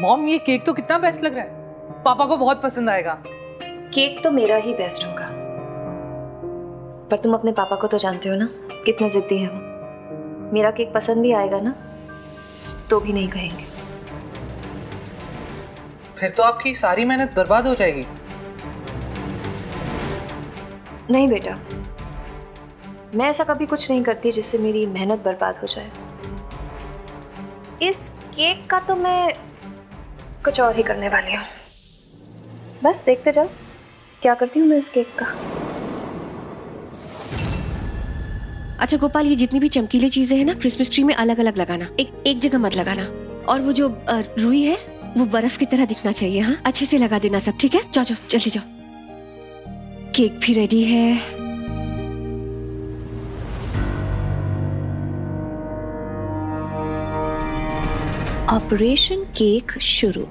Mom ये cake तो कितना बेस्ट लग रहा है, पापा को बहुत पसंद आएगा। केक तो मेरा ही बेस्ट होगा, पर तुम अपने पापा को तो जानते हो ना, कितने जिद्दी है वो। मेरा केक पसंद भी आएगा ना तो भी नहीं कहेंगे। फिर तो आपकी सारी मेहनत बर्बाद हो जाएगी। नहीं बेटा, मैं ऐसा कभी कुछ नहीं करती जिससे मेरी मेहनत बर्बाद हो जाए। इस केक का तो मैं कुछ और ही करने वाली हूँ। बस देखते जाओ क्या करती हूँ मैं इस केक का। अच्छा गोपाल, ये जितनी भी चमकीली चीजें हैं ना क्रिसमस ट्री में अलग अलग लगाना, एक जगह मत लगाना। और वो जो रुई है वो बर्फ की तरह दिखना चाहिए। हाँ, अच्छे से लगा देना सब, ठीक है? जाओ जाओ जल्दी जाओ। केक भी रेडी है। ऑपरेशन केक शुरू।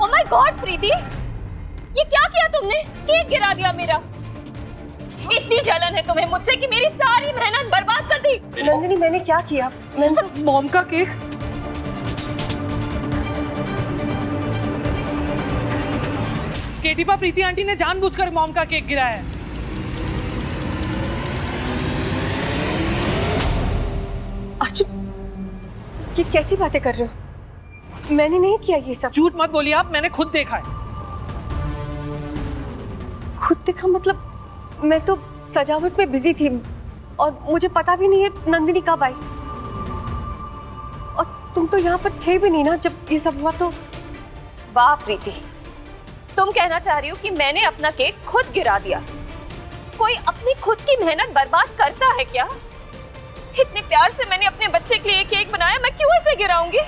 ओह माय गॉड प्रीति, ये क्या किया तुमने? केक गिरा दिया मेरा। इतनी जलन है तुम्हें मुझसे कि मेरी सारी मेहनत बर्बाद कर दी। नंदिनी, मैंने क्या किया? मैंने तो मॉम का केक। केटीपा प्रीति आंटी ने जानबूझकर मॉम का केक गिराया है। अर्जुन, ये कैसी बातें कर रहे हो? मैंने नहीं किया ये सब। झूठ मत बोलिए आप, मैंने खुद देखा है। खुद देखा मतलब? मैं तो सजावट में बिजी थी और मुझे पता भी नहीं है नंदिनी कब आई। और तुम तो यहाँ पर थे भी नहीं ना जब ये सब हुआ। तो वाह प्रीति, तुम कहना चाह रही हो कि मैंने अपना केक खुद गिरा दिया? कोई अपनी खुद की मेहनत बर्बाद करता है क्या? इतने प्यार से मैंने अपने बच्चे के लिए केक बनाया, मैं क्यों इसे गिराऊंगी?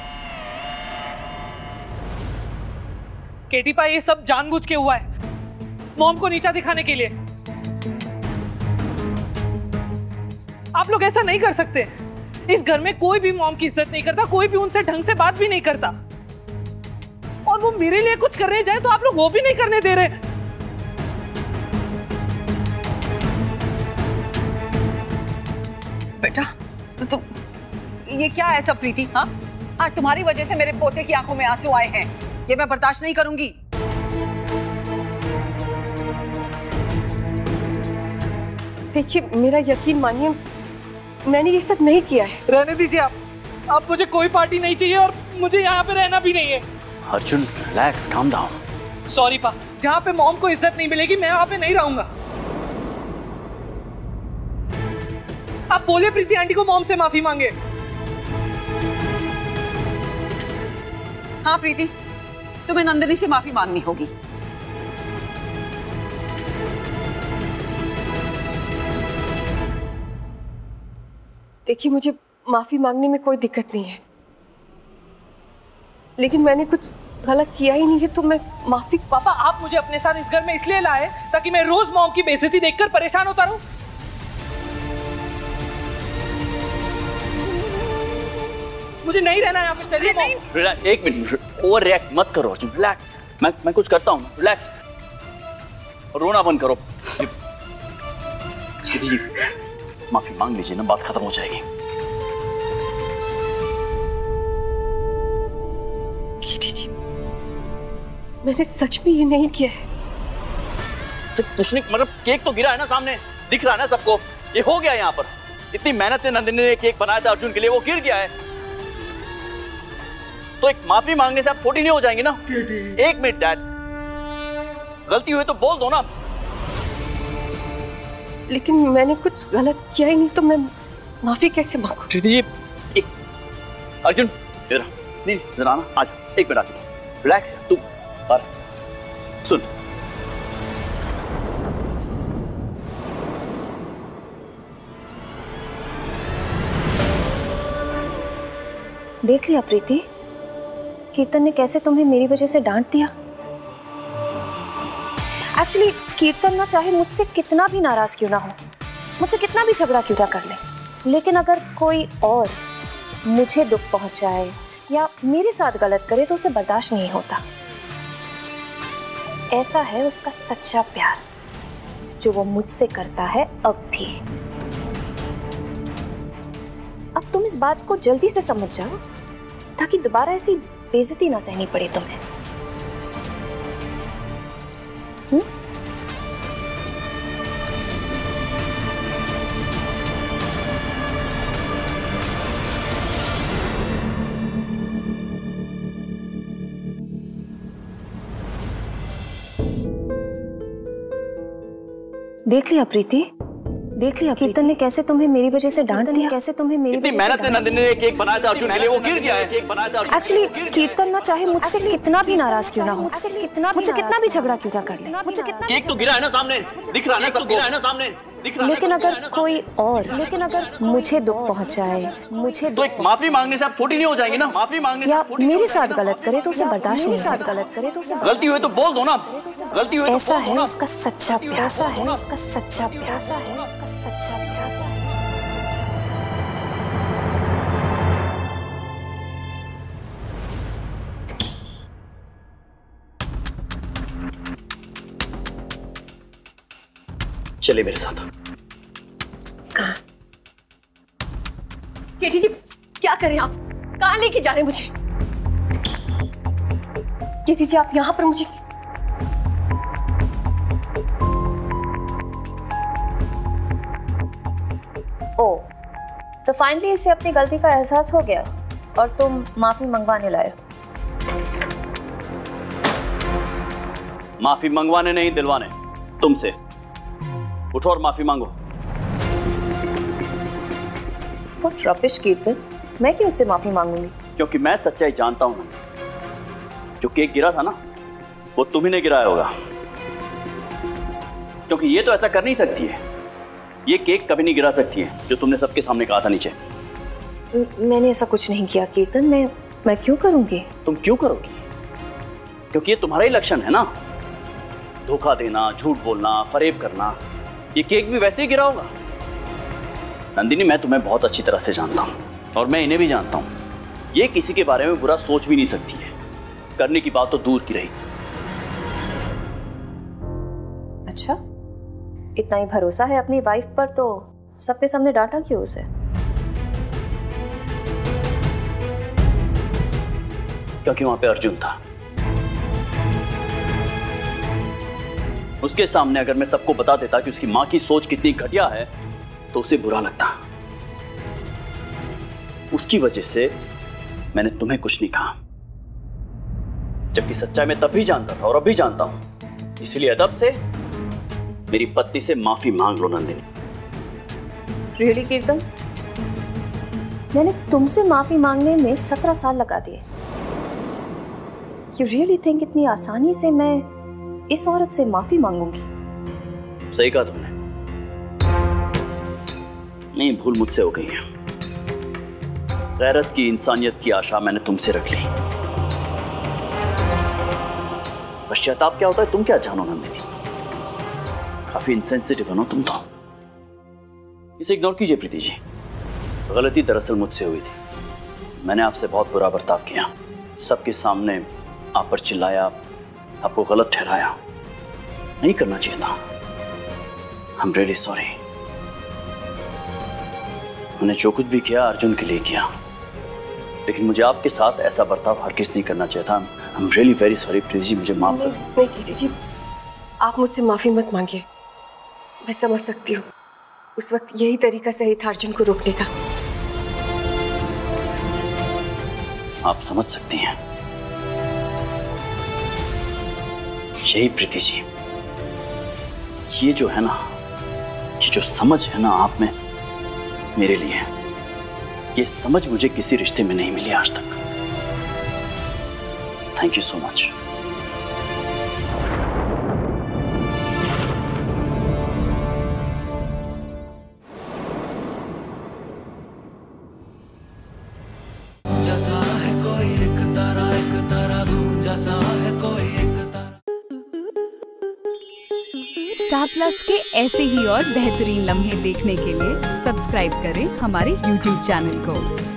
केटीपा ये सब जानबूझ के हुआ है, मॉम को नीचा दिखाने के लिए। आप लोग ऐसा नहीं कर सकते। इस घर में कोई भी मॉम की इज्जत नहीं करता, कोई भी उनसे ढंग से बात भी नहीं करता। और वो मेरे लिए कुछ करने जाए तो आप लोग वो भी नहीं करने दे रहे। बेटा तो ये क्या है सब प्रीति? हाँ, आज तुम्हारी वजह से मेरे पोते की आंखों में आंसू आए हैं। ये मैं बर्दाश्त नहीं करूंगी। देखिए, मेरा यकीन मानिए, मैंने ये सब नहीं किया है। रहने दीजिए आप। अब मुझे कोई पार्टी नहीं चाहिए और मुझे यहाँ पे रहना भी नहीं है। Arjun relax, calm down. Sorry पा, जहाँ पे मॉम को इज्जत नहीं मिलेगी मैं वहाँ पे नहीं रहूंगा। आप बोले प्रीति आंटी को मॉम से माफी मांगे। हाँ प्रीति, तुम्हें नंदिनी से माफी मांगनी होगी। देखिए, मुझे माफी मांगने में कोई दिक्कत नहीं है, लेकिन मैंने कुछ गलत किया ही नहीं है तो मैं माफी। पापा, आप मुझे अपने साथ इस घर में इसलिए लाए ताकि मैं रोज मॉम की बेइज्जती देखकर परेशान होता रहूं? मुझे नहीं रहना यहाँ पे, चलिए। नहीं, एक मिनट, ओवर रिएक्ट मत करो अर्जुन, रिलैक्स। मैं कुछ करता हूँ, रिलैक्स। रोना बंद करो। जी, माफी मांग लीजिए ना, बात खत्म हो जाएगी। जी, मैंने सच में ये नहीं किया है। कुछ नहीं, मतलब केक तो गिरा है ना, सामने दिख रहा है ना सबको। ये हो गया यहाँ पर। इतनी मेहनत से नंदिनी ने केक बनाया था अर्जुन के लिए, वो गिर गया है। तो एक माफी मांगने से आप छोटी नहीं हो जाएंगे ना? एक मिनट डैड, गलती हुई तो बोल दो ना। लेकिन मैंने कुछ गलत किया ही नहीं तो मैं माफी कैसे मांगूं? जी, एक अर्जुन इधर नहीं, इधर आना, आज एक मिनट आ चुका। रिलैक्स है तू। और सुन, देख लिया प्रीति, कीर्तन ने कैसे तुम्हें मेरी वजह से डांट दिया। एक्चुअली कीर्तन ना चाहे मुझसे कितना भी नाराज क्यों ना हो, मुझसे कितना भी झगड़ा क्यों ना कर ले, लेकिन अगर कोई और मुझे दुख पहुंचाए या मेरे साथ गलत करे तो उसे बर्दाश्त नहीं होता। ऐसा है उसका सच्चा प्यार जो वो मुझसे करता है अब भी। अब तुम इस बात को जल्दी से समझ जाओ ताकि दोबारा ऐसी बेइज्जती ना सहनी पड़े तुम्हें। देख लिया प्रीति, देख लिया कीर्तन ने कैसे तुम्हें मेरी वजह से डांट दिया, कैसे तुम्हें मेरी इतनी मेहनत से नंदिनी ने केक बनाया था अर्जुन के लिए, वो गिर गया है। केक बनाया था एक्चुअली कीर्तन ना चाहे मुझसे कितना भी नाराज क्यों ना हो, मुझसे कितना भी झगड़ा क्यों ना कर ले, मुझसे कितना केक तो गिरा है ना सामने, दिख रहा है ना सबको, गिरा है ना सामने, दिख रहा है। लेकिन अगर कोई और, लेकिन अगर मुझे दुख पहुंचाए, मुझे तो एक माफी मांगने से आप छोटी नहीं हो जाएंगी ना, माफी मांगने या मेरे साथ गलत करे तो उसे बर्दाश्त नहीं, साथ गलत करे तो उसे गलती हुई तो बोल दो ना, गलती हुई तो ऐसा है उसका सच्चा प्यार, ऐसा है उसका सच्चा प्यार, ऐसा है उसका सच्चा प्यार, ऐसा है उसका सच्चा प्यार। चले मेरे साथ। कहाँ? केटी जी क्या करें आप? कहाँ लेके जा रहे हैं मुझे? केटी जी आप यहाँ पर मुझे ओ, तो फाइनली इसे अपनी गलती का एहसास हो गया और तुम माफी मंगवाने लाए हो। माफी मंगवाने नहीं दिलवाने, तुमसे। उठो और माफी मांगो। What rubbish कीर्तन, मैं क्यों उससे माफी मांगूंगी? क्योंकि मैं सच्चाई जानता हूं। जो केक गिरा था ना, वो तुम्ही ने गिराया होगा। क्योंकि ये तो ऐसा कर नहीं सकती है, ये केक कभी नहीं गिरा सकती है, जो तुमने सबके सामने कहा था नीचे। मैंने ऐसा कुछ नहीं किया कीर्तन, मैं क्यों करूंगी? तुम क्यों करोगी? क्योंकि ये तुम्हारा ही लक्षण है ना, धोखा देना, झूठ बोलना, फरेब करना। ये केक भी वैसे ही गिरा होगा। नंदिनी, मैं तुम्हें बहुत अच्छी तरह से जानता हूं और मैं इन्हें भी जानता हूं। ये किसी के बारे में बुरा सोच भी नहीं सकती है, करने की बात तो दूर की रही। अच्छा, इतना ही भरोसा है अपनी वाइफ पर तो सबके सामने डांटा क्यों उसे? क्योंकि वहां पे अर्जुन था। उसके सामने अगर मैं सबको बता देता कि उसकी मां की सोच कितनी घटिया है तो उसे बुरा लगता। उसकी वजह से मैंने तुम्हें कुछ नहीं कहा, जबकि सच्चाई मैं तब भी जानता था और अभी जानता हूं। इसलिए अदब से मेरी पत्नी से माफी मांग लो नंदिनी। रियली कीर्तन, मैंने तुमसे माफी मांगने में 17 साल लगा दिए। You really think इतनी आसानी से मैं इस औरत से माफी मांगूंगी? सही कहा तुमने। नहीं, भूल मुझसे हो गई है। गैरत की, इंसानियत की आशा मैंने तुमसे रख ली। पश्चाताप क्या होता है तुम क्या जानो नंदिनी। काफी इंसेंसिटिव हो ना तुम तो। इसे इग्नोर कीजिए प्रीति जी। गलती दरअसल मुझसे हुई थी। मैंने आपसे बहुत बुरा बर्ताव किया, सबके सामने आप पर चिल्लाया, आपको गलत ठहराया। नहीं करना चाहिए था। I am really sorry. मैंने जो कुछ भी किया अर्जुन के लिए किया, लेकिन मुझे आपके साथ ऐसा बर्ताव हरगिज़ नहीं करना चाहिए था। I am really very sorry please जी, मुझे माफ कर। नहीं केटी जी, आप मुझसे माफी मत मांगिए। मैं समझ सकती हूँ उस वक्त यही तरीका सही था अर्जुन को रोकने का। आप समझ सकती हैं। यही प्रीति जी, ये जो है ना, ये जो समझ है ना आप में मेरे लिए, ये समझ मुझे किसी रिश्ते में नहीं मिली आज तक। Thank you so much. जैसा है कोई एक तारा तू, जैसा है कोई एक तारा। स्टार प्लस के ऐसे ही और बेहतरीन लम्हे देखने के लिए सब्सक्राइब करें हमारे YouTube चैनल को।